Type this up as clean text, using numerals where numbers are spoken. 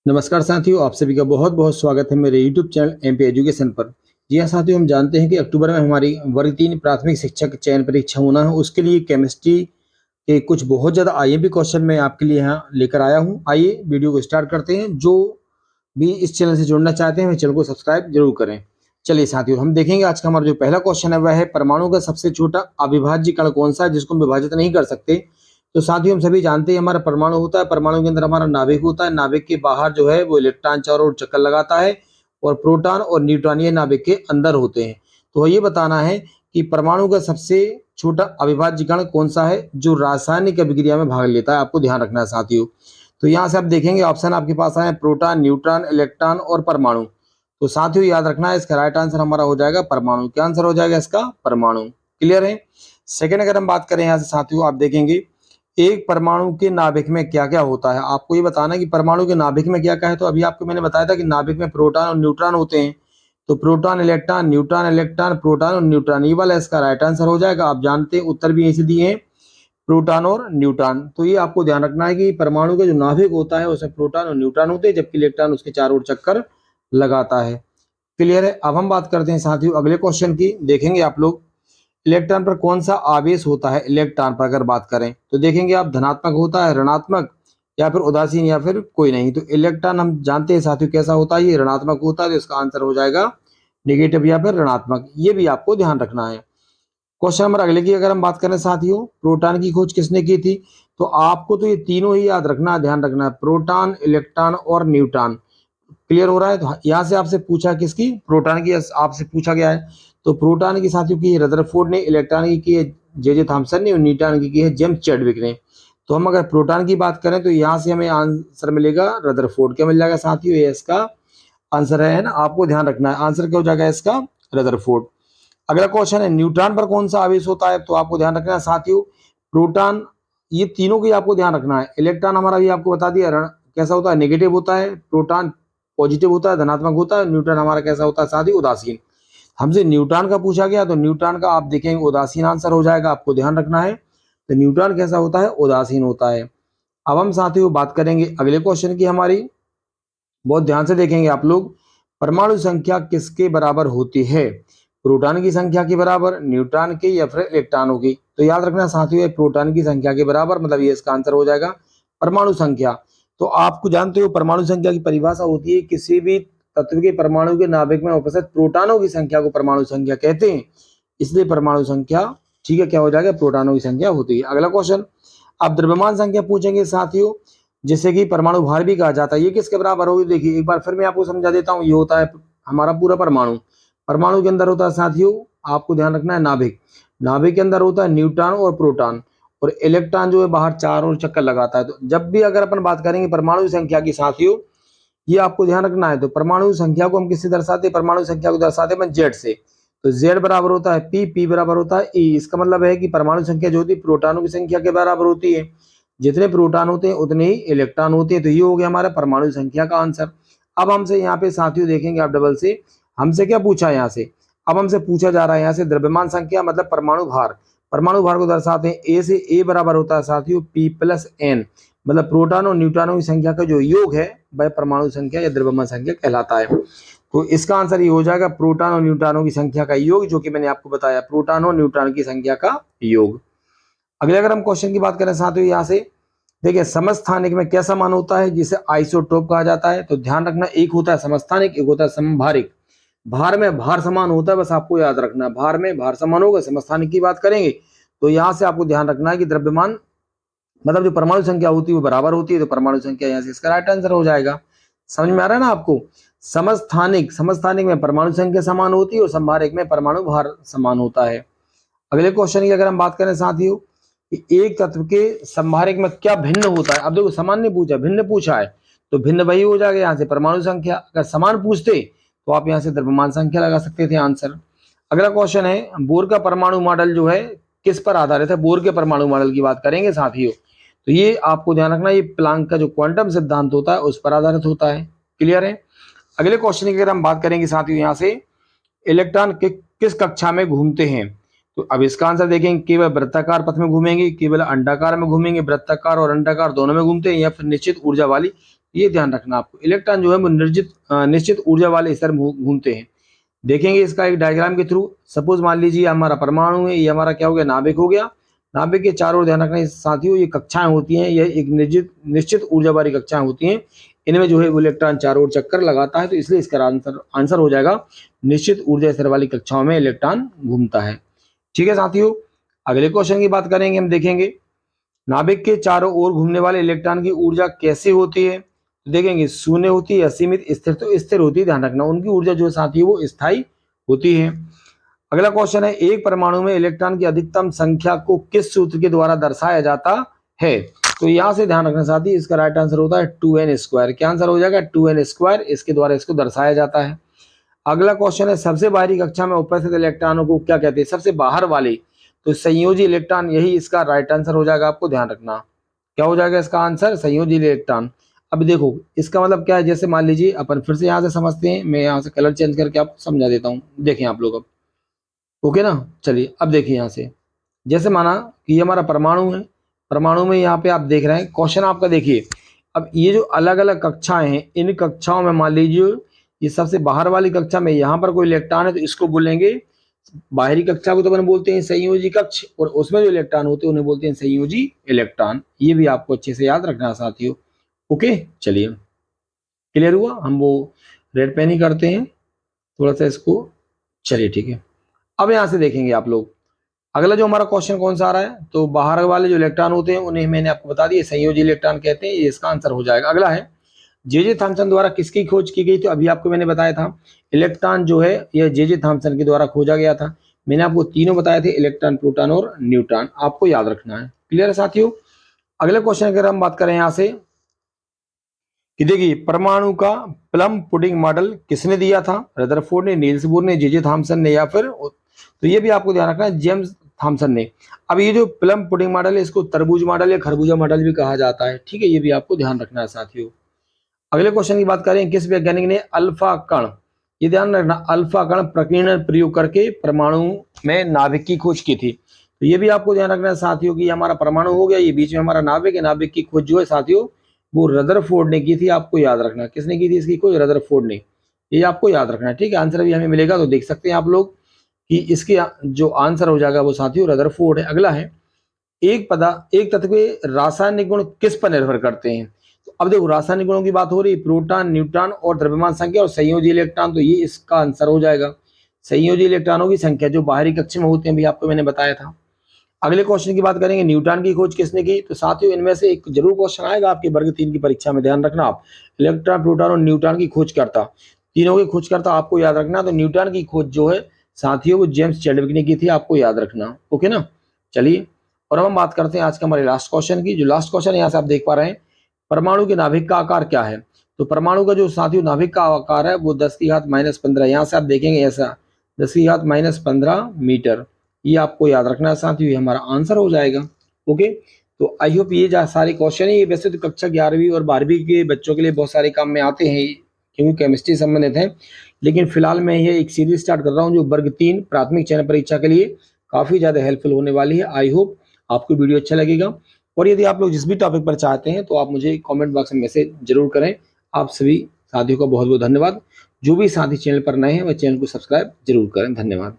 नमस्कार साथियों, आप सभी का बहुत बहुत स्वागत है मेरे YouTube चैनल एमपी एजुकेशन पर। जी हाँ साथियों, हम जानते हैं कि अक्टूबर में हमारी वर्ग 3 प्राथमिक शिक्षक चयन परीक्षा होना है। उसके लिए केमिस्ट्री के कुछ बहुत ज़्यादा आईएमपी क्वेश्चन मैं आपके लिए यहाँ लेकर आया हूँ। आइए वीडियो को स्टार्ट करते हैं। जो भी इस चैनल से जुड़ना चाहते हैं वे चैनल को सब्सक्राइब जरूर करें। चलिए साथियों, हम देखेंगे आज का हमारा जो पहला क्वेश्चन है वह है परमाणु का सबसे छोटा अविभाज्य कण कौन सा है जिसको हम विभाजित नहीं कर सकते। तो साथियों, हम सभी जानते हैं हमारा परमाणु होता है, परमाणु के अंदर हमारा नाभिक होता है, नाभिक के बाहर जो है वो इलेक्ट्रॉन चारों ओर चक्कर लगाता है और प्रोटॉन और न्यूट्रॉन ये नाभिक के अंदर होते हैं। तो ये बताना है कि परमाणु का सबसे छोटा अविभाज्य कण कौन सा है जो रासायनिक अभिक्रिया में भाग लेता है। आपको ध्यान रखना है साथियों। तो यहाँ से आप देखेंगे ऑप्शन आपके पास आए प्रोटॉन, न्यूट्रॉन, इलेक्ट्रॉन और परमाणु। तो साथियों याद रखना है इसका राइट आंसर हमारा हो जाएगा परमाणु। क्या आंसर हो जाएगा इसका? परमाणु। क्लियर है? सेकेंड अगर हम बात करें यहाँ से साथियों, आप देखेंगे एक परमाणु के नाभिक में क्या क्या होता है। आपको ये बताना है कि परमाणु के नाभिक में क्या क्या है। तो अभी आपको मैंने बताया था कि नाभिक में प्रोटॉन और न्यूट्रॉन होते हैं। तो proton electron, neutron electron, proton और न्यूट्रॉन, ये वाला इसका राइट आंसर हो जाएगा। आप जानते हैं उत्तर भी ऐसे दिए हैं, प्रोटॉन और न्यूट्रॉन। तो ये आपको ध्यान रखना है कि परमाणु का जो नाभिक होता है उसमें प्रोटॉन और न्यूट्रॉन होते हैं, जबकि इलेक्ट्रॉन उसके चारों ओर चक्कर लगाता है। क्लियर है? अब हम बात करते हैं साथियों अगले क्वेश्चन की। देखेंगे आप लोग इलेक्ट्रॉन पर कौन सा आवेश होता है। इलेक्ट्रॉन पर अगर बात करें तो देखेंगे आप धनात्मक होता है, ऋणात्मक या फिर उदासीन या फिर कोई नहीं। तो इलेक्ट्रॉन हम जानते हैं साथियों कैसा होता है, ये ऋणात्मक होता है। तो इसका आंसर हो जाएगा नेगेटिव या फिर ऋणात्मक। ये भी आपको ध्यान रखना है। क्वेश्चन नंबर अगले की अगर हम बात करें साथियों, प्रोटॉन की खोज किसने की थी। तो आपको तो ये तीनों ही याद रखना है, ध्यान रखना है, प्रोटॉन, इलेक्ट्रॉन और न्यूट्रॉन। क्लियर हो रहा है? तो यहाँ से आपसे पूछा किसकी? प्रोटॉन की आपसे पूछा गया है। तो प्रोटॉन की साथियों की रदरफोर्ड ने, इलेक्ट्रॉन की है जे थॉमसन ने और न्यूट्रॉन की है जेम्स चैडविक ने। तो हम अगर प्रोटॉन की बात करें तो यहाँ से हमें आंसर मिलेगा रदरफोर्ड। क्या मिल जाएगा साथियों? ये इसका आंसर है ना। आपको ध्यान रखना है आंसर क्या हो जाएगा इसका? रदरफोर्ड। अगला क्वेश्चन है न्यूट्रॉन पर कौन सा आवेश होता है। तो आपको ध्यान रखना है साथियों प्रोटॉन, ये तीनों की आपको ध्यान रखना है। इलेक्ट्रॉन हमारा भी आपको बता दिया कैसा होता है, नेगेटिव होता है, प्रोटॉन पॉजिटिव होता है, धनात्मक होता है, न्यूट्रॉन हमारा कैसा होता है साथी? उदासीन। हमसे न्यूट्रॉन का पूछा गया तो न्यूट्रॉन का आप देखेंगे उदासीन आंसर हो जाएगा। आपको ध्यान रखना है तो न्यूट्रॉन कैसा होता है? उदासीन होता है। अब हम साथियों बात करेंगे अगले क्वेश्चन की हमारी। बहुत ध्यान से देखेंगे आप लोग, परमाणु संख्या किसके बराबर होती है? प्रोटॉन की संख्या के बराबर, न्यूट्रॉन की या फिर इलेक्ट्रॉनों की। तो याद रखना साथियों प्रोटॉन की संख्या के बराबर, मतलब ये इसका आंसर हो जाएगा परमाणु संख्या। तो आपको जानते हो परमाणु संख्या की परिभाषा होती है किसी भी तत्व के परमाणु के नाभिक में उपस्थित प्रोटॉनों की संख्या को परमाणु संख्या कहते हैं। इसलिए परमाणु संख्या, ठीक है, क्या हो जाएगा? प्रोटॉनों की संख्या होती है। अगला क्वेश्चन, आप द्रव्यमान संख्या पूछेंगे साथियों, जिसे कि परमाणु भार भी कहा जाता है। ये किसके बराबर होगी? देखिए एक बार फिर मैं आपको समझा देता हूँ। ये होता है हमारा पूरा परमाणु। परमाणु के अंदर होता है साथियों, आपको ध्यान रखना है, नाभिक। नाभिक के अंदर होता है न्यूट्रॉन और प्रोटॉन, और इलेक्ट्रॉन जो है बाहर चार ओर चक्कर लगाता है। तो जब भी अगर अपन बात करेंगे परमाणु संख्या की साथियों, ये आपको ध्यान रखना है। तो परमाणु संख्या को हम किससे दर्शाते हैं? परमाणु संख्या को दर्शाते हैं जेड से। तो जेड बराबर होता है पी, पी बराबर होता है ई। इसका मतलब है कि परमाणु संख्या जो होती है प्रोटॉनों की संख्या के बराबर होती है। जितने प्रोटॉन होते हैं उतने ही इलेक्ट्रॉन होते हैं। तो ये हो गया हमारा परमाणु संख्या का आंसर। अब हमसे यहाँ पे साथियों देखेंगे आप डबल से, हमसे क्या पूछा है यहाँ से? अब हमसे पूछा जा रहा है यहाँ से द्रव्यमान संख्या, मतलब परमाणु भार। परमाणु भार को दर्शाते हैं ए से। ए बराबर होता है साथियों पी प्लस एन, मतलब प्रोटॉन और न्यूट्रॉनों की संख्या का जो योग है वह परमाणु संख्या या द्रव्यमान संख्या कहलाता है। तो इसका आंसर ये हो जाएगा प्रोटॉन और न्यूट्रॉनों की संख्या का योग, जो कि मैंने आपको बताया, प्रोटॉन और न्यूट्रॉन की संख्या का योग। अगले अगर हम क्वेश्चन की बात करें साथियों, यहाँ से देखिए समस्थानिक में क्या समान होता है जिसे आइसोटोप कहा जाता है। तो ध्यान रखना, एक होता है समस्थानिक, एक होता है समभारिक। भार में भार समान होता है, बस आपको याद रखना, भार में भार समान होगा। समस्थानिक की बात करेंगे तो यहाँ से आपको ध्यान रखना है कि द्रव्यमान, मतलब जो परमाणु संख्या होती है वो बराबर होती है। तो परमाणु संख्या यहाँ से इसका राइट आंसर हो जाएगा। समझ में आ रहा है ना आपको? समस्थानिक, समस्थानिक में परमाणु संख्या समान होती है और समभारिक में परमाणु भार समान होता है। अगले क्वेश्चन की अगर हम बात करें साथियों, एक तत्व के संभारिक में क्या भिन्न होता है। अब देखो समान नहीं पूछा, भिन्न पूछा है, तो भिन्न वही हो जाएगा यहाँ से परमाणु संख्या। अगर समान पूछते तो आप यहाँ से द्रव्यमान संख्या लगा सकते थे आंसर। अगला क्वेश्चन है बोर का परमाणु मॉडल जो है किस पर आधारित है। बोर के परमाणु मॉडल की बात करेंगे साथियों, तो ये आपको ध्यान रखना, ये प्लांक का जो क्वांटम सिद्धांत होता है उस पर आधारित होता है। क्लियर है? अगले क्वेश्चन की अगर हम बात करेंगे साथियों, यहाँ से इलेक्ट्रॉन किस कक्षा में घूमते हैं। तो अब इसका आंसर देखेंगे, केवल वृत्ताकार पथ में घूमेंगे, केवल अंडाकार में घूमेंगे, वृत्ताकार और अंडाकार दोनों में घूमते हैं, या फिर निश्चित ऊर्जा वाली। ये ध्यान रखना आपको, इलेक्ट्रॉन जो है वो निश्चित ऊर्जा वाले स्तर में घूमते हैं। देखेंगे इसका एक डायग्राम के थ्रू। सपोज मान लीजिए हमारा परमाणु है, ये हमारा क्या हो गया, नाभिक हो गया। नाभिक के चारों ओर ध्यान रखना साथियों, ये कक्षाएं होती हैं, ये एक निश्चित ऊर्जा वाली कक्षाएं होती हैं। इनमें जो है वो इलेक्ट्रॉन चारों ओर चक्कर लगाता है, तो इसलिए इसका आंसर हो जाएगा निश्चित ऊर्जा स्तर वाली कक्षाओं में इलेक्ट्रॉन घूमता है। ठीक है साथियों, अगले क्वेश्चन की बात करेंगे, हम देखेंगे नाभिक के चारों ओर घूमने वाले इलेक्ट्रॉन की ऊर्जा कैसी होती है। देखेंगे शून्य होती है, असीमित, स्थिर। तो स्थिर होती है, ध्यान रखना, उनकी ऊर्जा जो साथी है वो स्थायी होती है। अगला क्वेश्चन है, एक परमाणु में इलेक्ट्रॉन की अधिकतम संख्या को किस सूत्र के द्वारा दर्शाया जाता है। तो यहां से ध्यान रखना साथी, इसका राइट आंसर होता है 2n²। क्या आंसर हो जाएगा, 2n², इसके द्वारा इसको दर्शाया जाता है। अगला क्वेश्चन है, सबसे बाहरी कक्षा में उपस्थित इलेक्ट्रॉनों को क्या कहते हैं, सबसे बाहर वाले। तो संयोजी इलेक्ट्रॉन, यही इसका राइट आंसर हो जाएगा। आपको ध्यान रखना क्या हो जाएगा इसका आंसर, संयोजी इलेक्ट्रॉन। अब देखो इसका मतलब क्या है, जैसे मान लीजिए अपन फिर से यहाँ से समझते हैं, मैं यहाँ से कलर चेंज करके आपको समझा देता हूँ, देखें आप लोग अब। ओके ना, चलिए अब देखिए यहाँ से, जैसे माना कि ये हमारा परमाणु है, परमाणु में यहाँ पे आप देख रहे हैं क्वेश्चन आपका, देखिए अब ये जो अलग अलग कक्षाएं हैं, इन कक्षाओं में मान लीजिए ये सबसे बाहर वाली कक्षा में यहाँ पर कोई इलेक्ट्रॉन है, तो इसको बोलेंगे बाहरी कक्षा को तो अपन बोलते हैं संयोजी कक्ष, और उसमें जो इलेक्ट्रॉन होते हैं उन्हें बोलते हैं संयोजी इलेक्ट्रॉन। ये भी आपको अच्छे से याद रखना साथियों। ओके, चलिए क्लियर हुआ। हम वो रेड पेन ही करते हैं थोड़ा सा इसको, चलिए ठीक है। अब यहाँ से देखेंगे आप लोग, अगला जो हमारा क्वेश्चन कौन सा आ रहा है, तो बाहर वाले जो इलेक्ट्रॉन होते हैं उन्हें मैंने आपको बता दिया संयोजी इलेक्ट्रॉन कहते हैं, ये इसका आंसर हो जाएगा। अगला है, जे थॉमसन द्वारा किसकी खोज की गई। तो अभी आपको मैंने बताया था इलेक्ट्रॉन जो है यह जे थॉमसन के द्वारा खोजा गया था। मैंने आपको तीनों बताए थे, इलेक्ट्रॉन, प्रोटॉन और न्यूट्रॉन, आपको याद रखना है। क्लियर है साथियों। अगले क्वेश्चन अगर हम बात करें यहाँ से कि देखिए परमाणु का प्लम पुडिंग मॉडल किसने दिया था, रदरफोर्ड ने, नील्स बोर ने, जे थॉमसन ने, या फिर, तो ये भी आपको ध्यान रखना है, जेम्स थॉमसन ने। अब ये जो प्लम पुडिंग मॉडल है इसको तरबूज मॉडल या खरबूजा मॉडल भी कहा जाता है। ठीक है, ये भी आपको ध्यान रखना है साथियों। अगले क्वेश्चन की बात करें, किस वैज्ञानिक ने अल्फा कण, ये ध्यान रखना, अल्फा कण प्रकीर्णन प्रयोग करके परमाणु में नाभिक की खोज की थी। तो ये भी आपको ध्यान रखना है साथियों कि हमारा परमाणु हो गया, ये बीच में हमारा नाभिक है, नाभिक की खोज जो है साथियों वो रदरफोर्ड ने की थी। आपको याद रखना किसने की थी इसकी खोज, रदरफोर्ड ने, ये आपको याद रखना है। ठीक है, आंसर भी हमें मिलेगा, तो देख सकते हैं आप लोग कि इसके जो आंसर हो जाएगा वो साथियों रदरफोर्ड है। अगला है, एक तत्व के रासायनिक गुण किस पर निर्भर करते हैं। तो अब देखो रासायनिक गुणों की बात हो रही है, प्रोटॉन, न्यूट्रॉन और द्रव्यमान संख्या और संयोजी इलेक्ट्रॉन, तो ये इसका आंसर हो जाएगा संयोजी इलेक्ट्रॉनों की संख्या जो बाहरी कक्ष में होते हैं, भी आपको मैंने बताया था। अगले क्वेश्चन की बात करेंगे, न्यूट्रॉन की खोज किसने की। तो साथियों इनमें से एक जरूर क्वेश्चन आएगा आपके वर्ग 3 की परीक्षा में, ध्यान रखना आप, इलेक्ट्रॉन, प्रोटॉन और न्यूट्रॉन की खोज करता, तीनों की खोज करता आपको याद रखना। तो न्यूट्रॉन की खोज जो है साथियों वो जेम्स चैडविक ने की थी, आपको याद रखना। ओके ना, चलिए और अब हम बात करते हैं आज का हमारे लास्ट क्वेश्चन की। जो लास्ट क्वेश्चन यहाँ से आप देख पा रहे हैं, परमाणु के नाभिक का आकार क्या है। तो परमाणु का जो साथियों नाभिक का आकार है वो 10⁻⁻15, यहाँ से आप देखेंगे ऐसा 10⁻⁻15 मीटर, ये आपको याद रखना है साथियों, ये हमारा आंसर हो जाएगा। ओके, तो आई होप ये सारे क्वेश्चन है, ये वैसे तो कक्षा 11वीं और 12वीं के बच्चों के लिए बहुत सारे काम में आते हैं क्योंकि केमिस्ट्री संबंधित है, लेकिन फिलहाल मैं ये एक सीरीज स्टार्ट कर रहा हूँ जो वर्ग 3 प्राथमिक चयन परीक्षा के लिए काफी ज्यादा हेल्पफुल होने वाली है। आई होप आपको वीडियो अच्छा लगेगा, और यदि आप लोग जिस भी टॉपिक पर चाहते हैं तो आप मुझे कमेंट बॉक्स में मैसेज जरूर करें। आप सभी साथियों का बहुत बहुत धन्यवाद। जो भी साथी चैनल पर नए हैं वह चैनल को सब्सक्राइब जरूर करें। धन्यवाद।